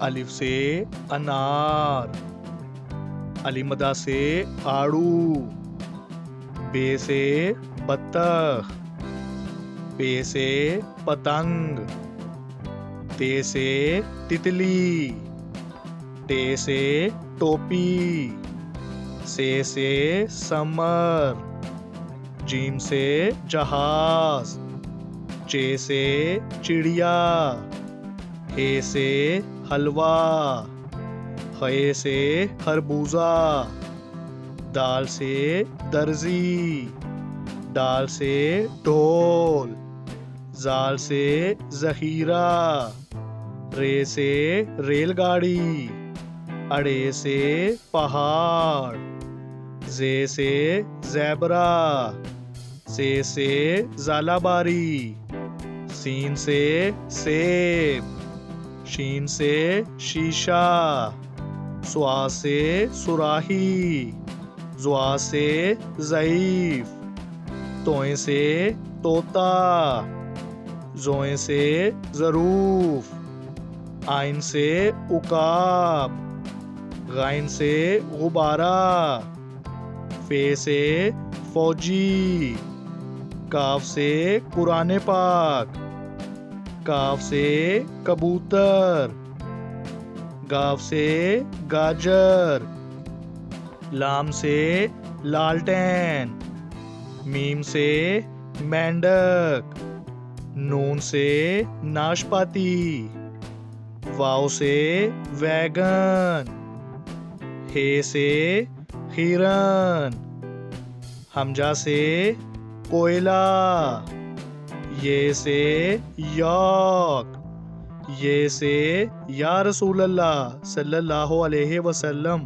الف سے انار، علی مدہ سے آڑو، بے سے بطخ، پے سے پتنگ، تے سے تتلی، ٹے سے ٹوپی، سے سمر، جیم سے جہاز، چے سے چڑیا، ہے سے حلوہ، خے سے خربوزہ، دال سے درزی، ڈال سے ڈھول، زال سے ذخیرہ، رے سے ریل گاڑی، اڑے سے پہاڑ، زے سے زیبرا، سے زالہ باری، سین سے سیب، شین سے شیشہ، سوا سے سراہی، زوا سے ضعیف، توئیں سے طوطا، زوئیں سے ظروف، آئن سے عقاب، غائن سے غبارہ، فے سے فوجی، کاف سے قرآن پاک، کاف سے کبوتر، گاف سے گاجر، لام سے لالٹین، میم سے مینڈک، نون سے ناشپاتی، واؤ سے ویگن، ہے سے ہرن، حمزہ سے کوئلہ، یہ سے یاک، یہ سے یا رسول اللہ صلی اللہ علیہ وسلم۔